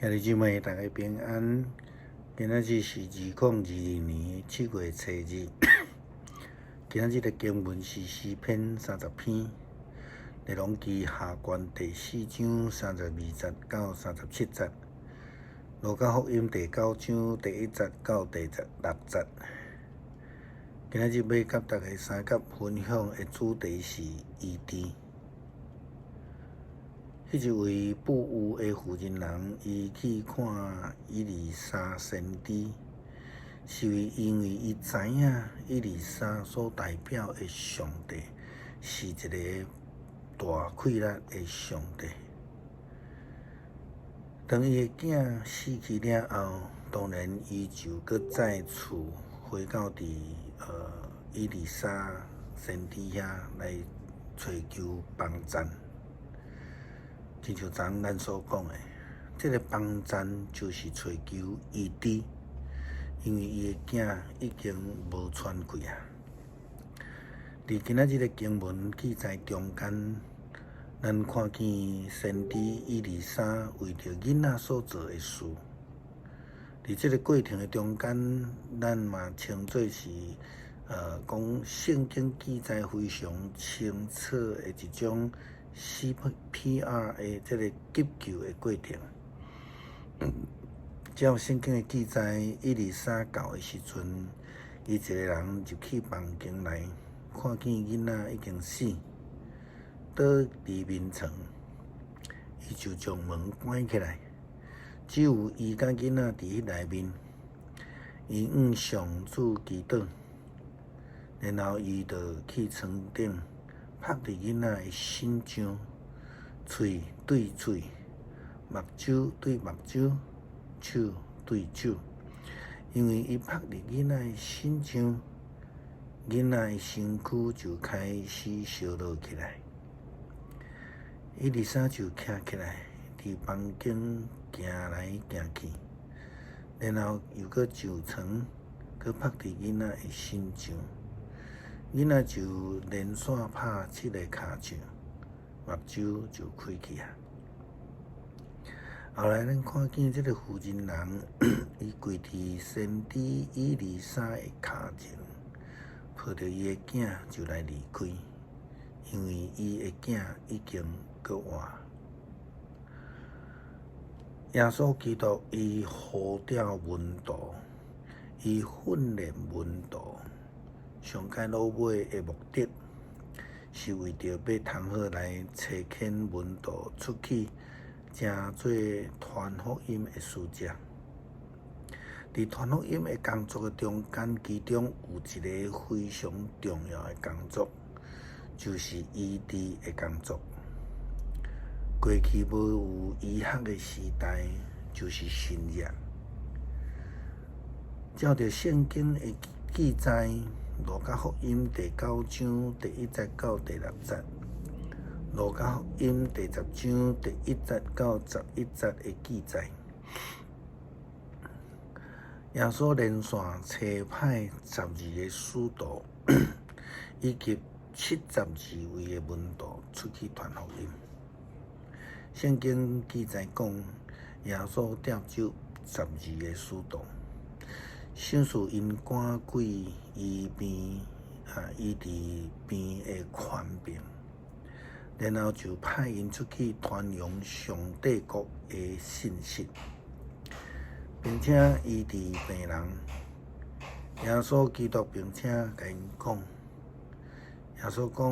兄弟姊妹，大家平安。今仔日是2022年7月初日。今仔日的经文是诗篇30篇，内容记下卷第4章32节到37节，路加福音第9章第1节到第6节。今仔日要甲大家三角分享的主题是医治。迄一位富有的妇人人，伊去看伊丽莎先知，是因为伊知影伊丽莎所代表的上帝是一个大气力的上帝。当伊的囝死去了后，当然伊就搁再次回到伊丽莎先知遐来找求帮赞。亲像咱所讲的，这个帮赞就是找求医治，因为伊的囝已经无喘气啊。伫今仔日的经文记载中间，咱看见先知伊丽莎为着囡仔所做的事。伫这个过程的中间，咱嘛称作是讲圣经记载非常清楚的一种。CPR 的这个急救的过程，照圣经的记载，伊丽莎到的时阵，伊一个人入去房间内，看见囡仔已经死，倒伫眠床，伊就将门关起来，只有伊甲囡仔伫迄内面，伊向上主祈祷，然后伊就去床顶。拍伫囡仔的心上，喙对喙，目睭对目睭，手对手，因为伊拍伫囡仔的心上，囡仔的身躯就开始烧落起来。伊丽莎就站起来，伫房间行来行去，然后又搁上床，搁拍伫囡仔的心上。囡仔就连续拍7个骹掌，目睭就开去啊。后来咱看见这个妇人人，伊跪伫先知伊丽莎的骹前，抱着伊的囝就来离开，因为伊的囝已经搁活。耶稣基督伊呼召门徒，伊训练门徒。上界老尾的目的，是为着要通好来找遣门徒出去，成做传福音的使者。伫传福音的工作的中间，其中有一个非常重要的工作，就是医治的工作。过去无有医学的时代，就是新约。照着圣经的记载。路加福音第9章第1节到第6节，路加福音第10章第1节到11节的记载，耶稣连续差派12个使徒，以及72位的门徒出去传福音。圣经记载讲，耶稣召集12个使徒。先使因赶鬼、医治病的权柄，然后就派因出去传扬上帝国的信息，并且医治病人。耶稣基督并且甲因讲，耶稣讲，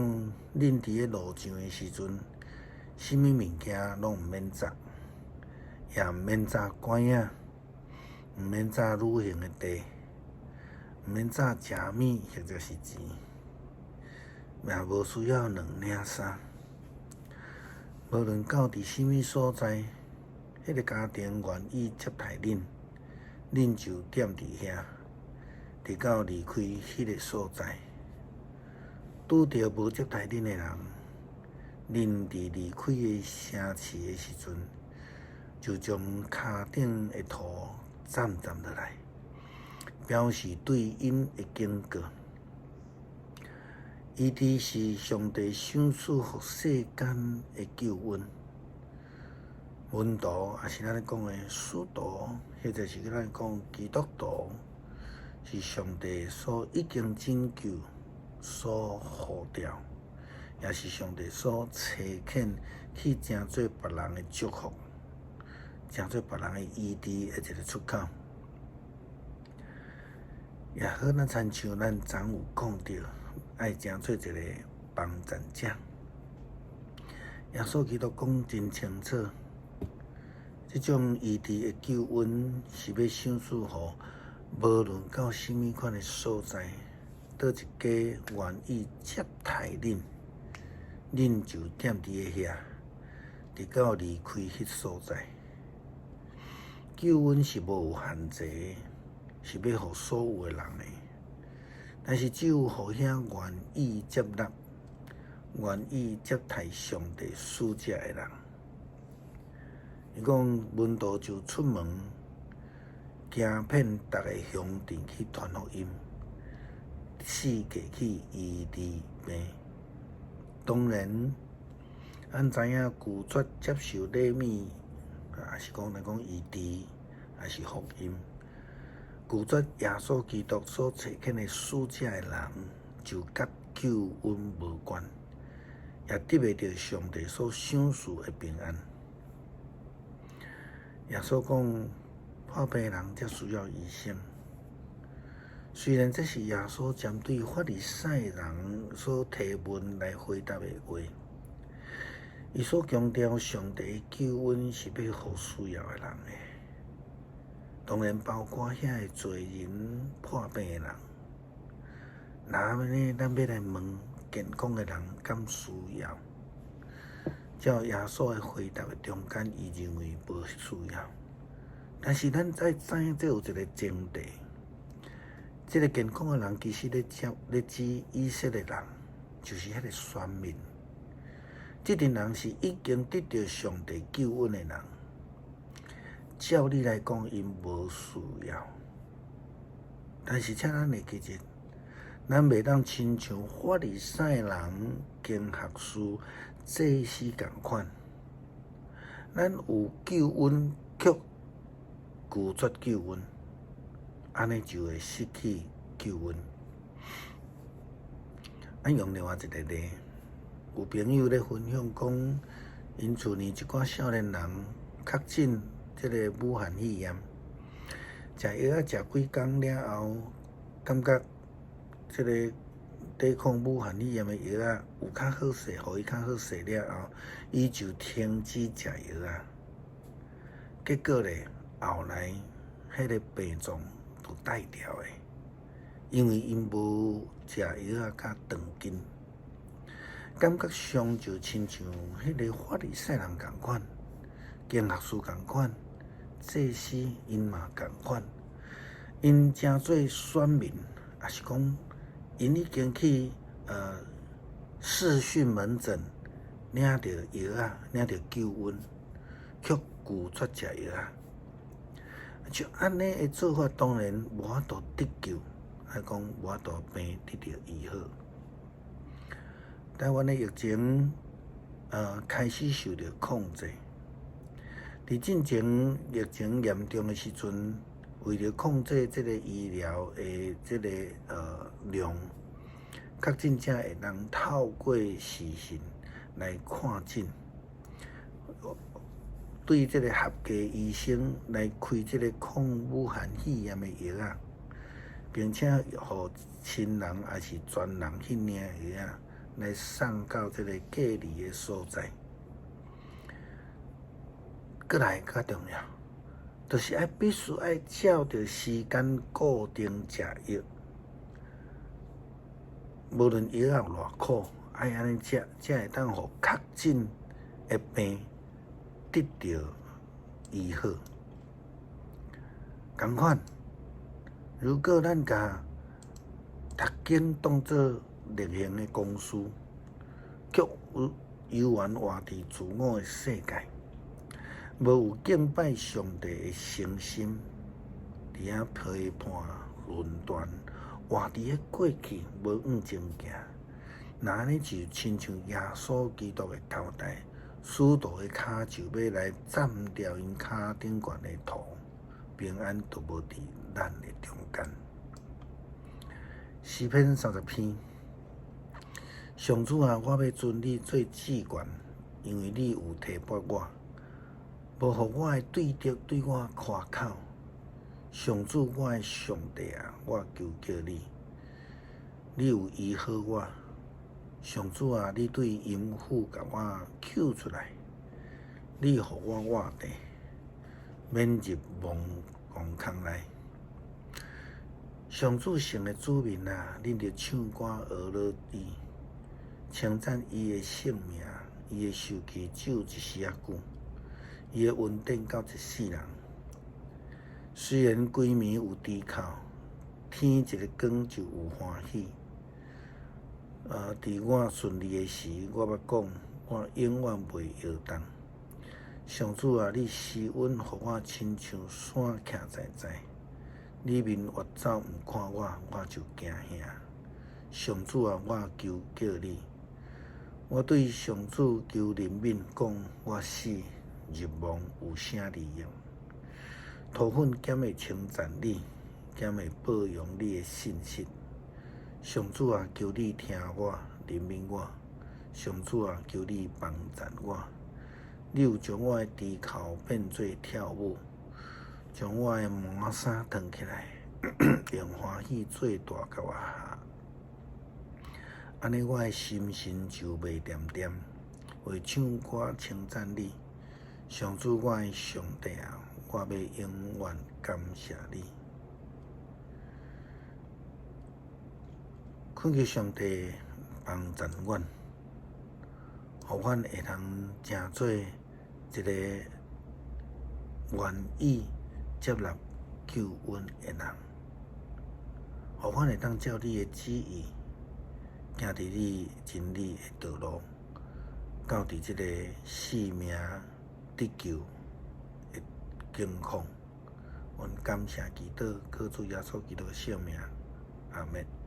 恁伫咧路上的时阵，什么物件拢毋免摘，也毋免摘管仔。毋免炸女性的地，毋免炸食米或者是钱，也无需要2领衫。无论到伫什么所在，迄个家庭愿意接待恁，恁就踮伫遐，直到离开迄个所在。拄着无接待恁的人，恁伫离开的城市的时阵，就将骹顶的土站落来，表示对因的警告。医治是上帝赏赐予世间的救恩。门徒，也是咱咧讲的使徒，或者是咱讲基督徒，是上帝所已经拯救、所呼召，也是上帝所差遣去成做别人的祝福，成做别人的医治的一个出口。也好，咱亲像咱昨有讲到，爱成做一个帮赞者。耶稣基督讲真清楚。这种医治的救恩是要赏赐予无论到什么款的所在，倒一家愿意接待恁，恁就踮伫遐，直到离开迄所在。救恩是无有限制，是要予所有的人的，但是只有予遐愿意接纳、愿意接待上帝使者的人。伊讲门徒就出门，行遍逐个乡镇去传福音，世界去医治病。当然，咱知影拒绝接受礼物，也是讲来讲医治，也是福音。拒绝耶稣基督所差遣的使者的人，就甲救恩无关，也得袂到上帝所赏赐的平安。耶稣讲，破病人才需要医生。虽然这是耶稣针对法利赛人所提问来回答的话，伊所强调上帝救恩是要予需要的人的，当然包括遐个罪人、破病的人。那么呢，咱要来问健康的人敢需要？照耶稣的回答的中间，伊认为无需要。但是咱再知影，这有一个前提，这个健康的人其实咧指以色列人，就是迄个选民。这群人是已经得到上帝救恩的人。照理来讲，因无需要。但是，请咱会记住，咱袂当亲像法利赛人、经学士、祭司共款，咱有救恩，却拒绝救恩，安尼就会失去救恩。咱用另外一个例，有朋友咧分享讲，因厝呢一寡少年人确诊这个武汉肺炎，食药食几工了后，感觉这个抵抗武汉肺炎的药有较好势，互伊较好势了后，伊就停止食药啊。结果咧，后来迄个病状都带掉的，因为因无食药甲长筋，感觉上就亲像迄个法利赛人共款，经学士共款，祭司因嘛共款，因诚做选民，也是讲因已经去视讯门诊领到药领到救恩，却拒绝食药就安尼的做法，当然无法度得救，还讲无法度病得到医好。台湾的疫情开始受到控制。伫进前疫情严重的时阵，为了控制这个医疗的这个量，确诊者会能透过视讯来看诊。对这个合格医生来开这个抗武汉肺炎的药并且互亲人还是全人去领药来送到这个隔离的所在。过来较重要，就是必须爱照着时间固定食药，无论药有偌苦，爱安尼食，才会当互确诊的病得到医好。同款，如果咱甲读经当作例行的公事，却游玩活伫自我的世界，无有敬拜上帝的诚心，伫遐批判论断，活伫咧过去，无往前行。那安尼就亲像耶稣基督的交代，使徒的骹就要来斩掉因骹顶悬的土，平安都无伫咱的中间。诗篇30篇，上主啊，我要尊你做至高，因为你有提拔我，无互我的对敌对我夸口。上主，我的上帝啊，我求叫你，你有医好我。上主啊，你对淫妇甲我救出来，你互我活地，免入亡空内。上主圣的子民啊，恁着唱歌学乐伊，称赞伊的圣名，伊的受期只有一时仔久，伊的恩典到一世人。虽然规暝有低靠，天一个光就有欢喜。伫我顺利的时，我捌讲，我永远袂摇动。上主啊，你施恩，互我亲像山徛在在。你面越走，毋看我，我就惊吓。上主啊，我求叫你。我对上主求怜悯，讲我死入亡有啥利用？土粉减会称赞你，减会保养你的信息。上主啊，求你听我，怜悯我。上主啊，求你帮赞我。你有将我的低头变做跳舞，将我的毛衫脱起来，用欢喜做大甲我下。安尼我的心神就袂恬恬，会唱歌称赞你。上主，我的上帝啊，我要永远感谢你。恳求上帝帮赞阮，互阮会通成做一个愿意接纳救恩的人，互阮会当照你的旨意，行伫你真理的道路，到伫这个性命得救的境况。阮感谢祈祷，靠主耶稣基督的圣名，阿门。